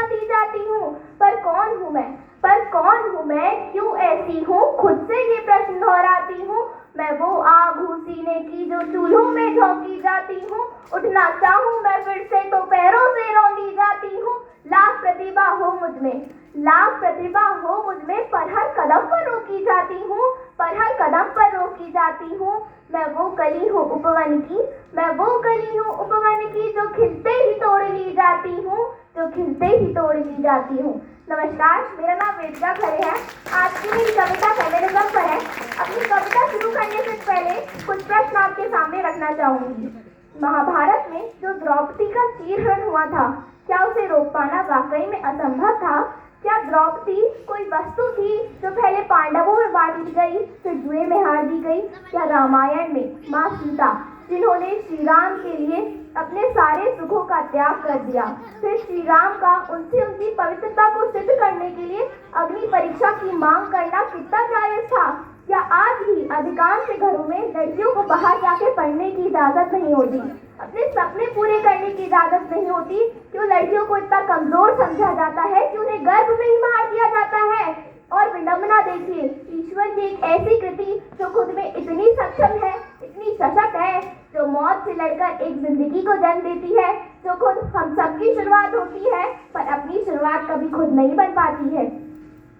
दी जाती हूँ। पर कौन हूँ मैं, पर कौन हूँ मैं, क्यों ऐसी हूँ, खुद से ये प्रश्न दोहराती हूँ। मैं वो आग हूँ सीने की जो चूल्हों में झोंकी जाती हूँ। उठना चाहूँ मैं फिर से तो पैरों से रौंदी जाती हूँ। लाख प्रतिभा हो मुझ में, लाख प्रतिभा हो मुझ में, पर हर कदम पर रोकी जाती हूँ, पर हर कदम पर रोकी जाती हूँ। मैं वो कली हूँ उपवन की, मैं वो कली हूँ उपवन की, जो खिलते ही तोड़ ली जाती हूँ, जो खिलते ही तोड़ ली जाती हूँ। नमस्कार, मेरा नाम वेदिका खरे है। आज की मेरी कविता फेमिनिज्म पर है। अपनी कविता शुरू करने से पहले कुछ प्रश्न आपके सामने रखना चाहूंगी। महाभारत में जो द्रौपदी का चीरहरण हुआ था, क्या उसे रोक पाना वाकई में असंभव था? क्या द्रौपदी कोई वस्तु थी जो पहले पांडवों में बांट दी गई, फिर जुए में हार दी गई? या रामायण में माँ सीता, जिन्होंने श्री राम के लिए अपने सारे सुखों का त्याग कर दिया, फिर श्री राम का उनसे उनकी पवित्रता को सिद्ध करने के लिए अग्नि परीक्षा की मांग करना कितना जायज था? या आज भी अधिकांश घरों में लड़कियों को बाहर जाके पढ़ने की इजाजत नहीं होती, अपने सपने पूरे करने की इजाजत नहीं होती? क्यों लड़कियों को इतना कमजोर समझा जाता है कि उन्हें गर्भ में ही मार दिया जाता है? और विडंबना देखिए, ईश्वर की एक ऐसी कृति जो खुद में इतनी सक्षम है, इतनी सशक्त है, जो मौत से लड़कर एक जिंदगी को जन्म देती है, जो खुद हम सबकी शुरुआत होती है पर अपनी शुरुआत कभी खुद नहीं बन पाती है।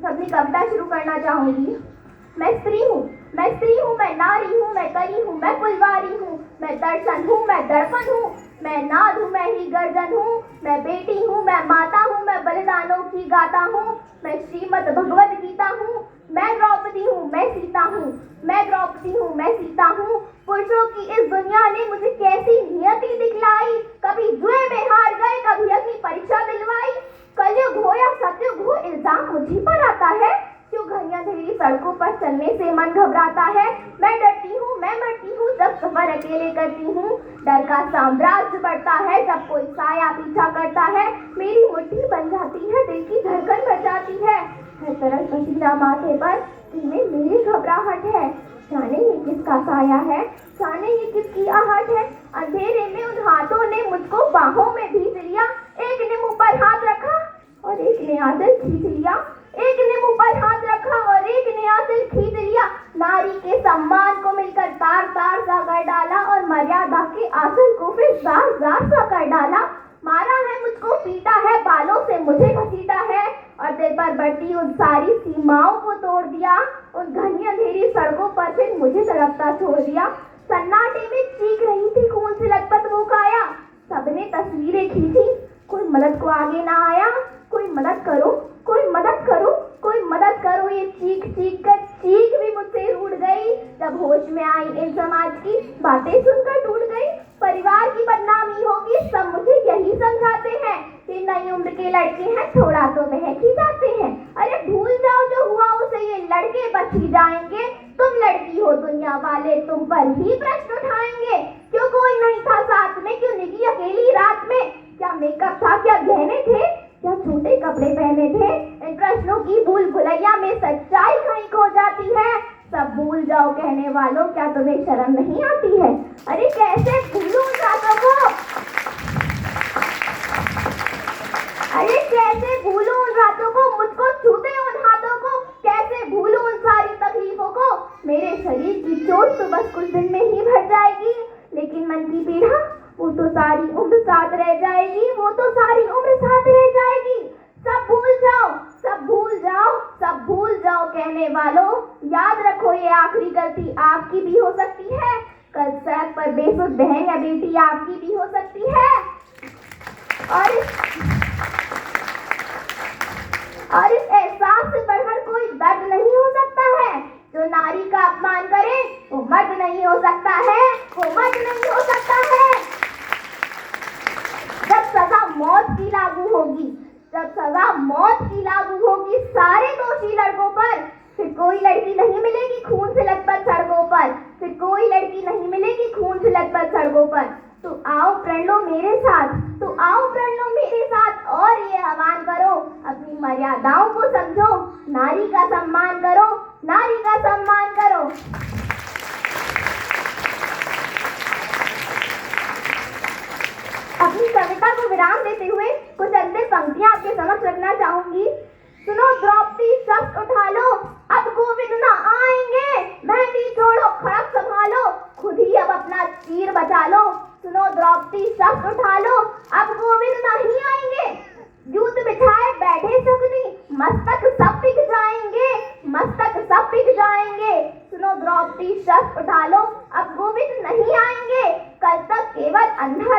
अपनी कविता शुरू करना चाहूंगी। मैं स्त्री हूँ, मैं स्त्री हूँ, मैं नारी हूँ, मैं कली हूँ, मैं फुलवारी हूँ, मैं दर्शन हूँ, मैं दर्पण हूँ, मैं नाद हूँ, मैं ही गर्जन हूँ, मैं बेटी हूँ, मैं माता हूँ, मैं बलिदानों की गाता हूँ, मैं श्रीमद् भगवद गीता हूँ, मैं द्रौपदी हूँ, मैं सीता हूँ, मैं द्रौपदी हूँ, मैं सीता हूँ। पुरुषों की इस दुनिया ने मुझे कैसी नियति दिखलाई, कभी जुए में हार गए, कभी अग्नि परीक्षा दिलवाई। कलयुग हो या सतयुग हो, इल्जाम मुझी पर आता है, क्यों घनी अंधेरी सड़कों पर चलने से मन घबराता है। मैं डरती हूँ, मैं मरती हूँ, जब सफर अकेले करती हूँ। डर का साम्राज्य बढ़ता है जब कोई साया पीछा करता है। मेरी मुट्ठी बन जाती है, दिल की धड़कन बढ़ जाती है। हर तरफ पसीना माथे पर, दिल में मेरी घबराहट है। जाने ये किसका साया है, जाने ये किसकी आहट है। अंधेरे में उन हाथों ने मुझको बाहों में भींच लिया। एक ने मुंह पर हाथ रखा और एक ने आंचल खींच लिया। एक ने मुंह पर हाथ रखा और एक ने आंचल खींच लिया। नारी के सम्मान को मिलकर तार तार सा कर डाला और मर्यादा के आंचल को फिर जार जार सा कर डाला। मारा है मुझको, पीटा है, बालों से मुझे घसीटा है और दिल पर बढ़ती उन सारी सीमाओं को तोड़ दिया। उन घनी अंधेरी सड़कों पर फिर मुझे तड़पता छोड़ दिया। सन्नाटे में चीख रही थी खून से लथपथ वो काया। सबने तस्वीरें खींची, कोई मदद को आगे ना आया। कोई मदद करो, कोई मदद करो, कोई मदद करो, ये चीख चीख कर चीख भी मुझसे रूठ गई। जब होश में आई इन समाज की बातें सुनकर टूट गई। परिवार की बदनामी होगी, सब मुझे यही समझाते हैं। ये नई उम्र के लड़के हैं, थोड़ा तो बहक ही जाते हैं। अरे भूल जाओ जो हुआ उसे, ये लड़के बच ही जाएंगे। तुम लड़की हो, दुनिया वाले तुम पर ही प्रश्न उठाएंगे। क्यों कोई नहीं था साथ में, क्यों निकली अकेली रात में? क्या मेकअप था, क्या गहने थे, क्या छोटे कपड़े पहने थे? इन प्रश्नों की भूल भुलैया में सच्चाई कहीं खो जाती है। सब भूल जाओ कहने वालों, क्या तुम्हें शर्म नहीं आती है? अरे कैसे भूलूं उन रातों को, अरे कैसे भूलूं उन रातों को, मुझको छूते उन हाथों को। कैसे भूलूं उन सारी तकलीफों को। मेरे शरीर की चोट तो बस कुछ दिन में ही भर जाएगी, लेकिन मन की पीड़ा वो तो सारी उम्र साथ रह जाएगी, वो तो सारी उम्र साथ रह जाएगी। सब भूल जाओ, सब भूल जाओ, सब भूल जाओ कहने वालों, याद रखो ये आखिरी गलती आपकी भी हो सकती है। कल सड़क पर बेसुध बहन या बेटी आपकी भी हो सकती है। और इस एहसास से बढ़कर कोई दर्द नहीं हो सकता है। जो नारी का अपमान करे वो मर्द नहीं हो सकता है, वो मर्द नहीं हो सकता है। जब सजा मौत की लागू होगी, जब सजा मौत की लागू होगी सारे दोषी लड़कों पर, फिर कोई लड़की नहीं मिलेगी खून से लथपथ सड़कों पर, फिर कोई लड़की नहीं मिलेगी खून से लथपथ सड़कों पर। तो आओ प्रण लो मेरे साथ, तो आओ प्रण लो मेरे साथ और ये आह्वान करो, अपनी मर्यादाओं को समझो, नारी का सम्मान करो, नारी का सम्मान करो। अपनी कविता को विराम देते हुए कुछ अंतिम पंक्तियां आपके समक्ष बोलना चाहूंगी। सुनो द्रौपदी शस्त्र उठा लो, अब गोविंद ना आएंगे। मेहंदी छोड़ो खड़क संभालो, खुद ही अब अपना चीर बचा लो। सुनो द्रौपदी शस्त्र उठा लो, अब गोविंद नहीं आएंगे। जूत बिछाए बैठे शकुनी, मस्तक सब बिक जाएंगे, मस्तक सब बिक जाएंगे। सुनो द्रौपदी शस्त्र उठा लो, अब गोविंद नहीं आएंगे। कल तक केवल अंधा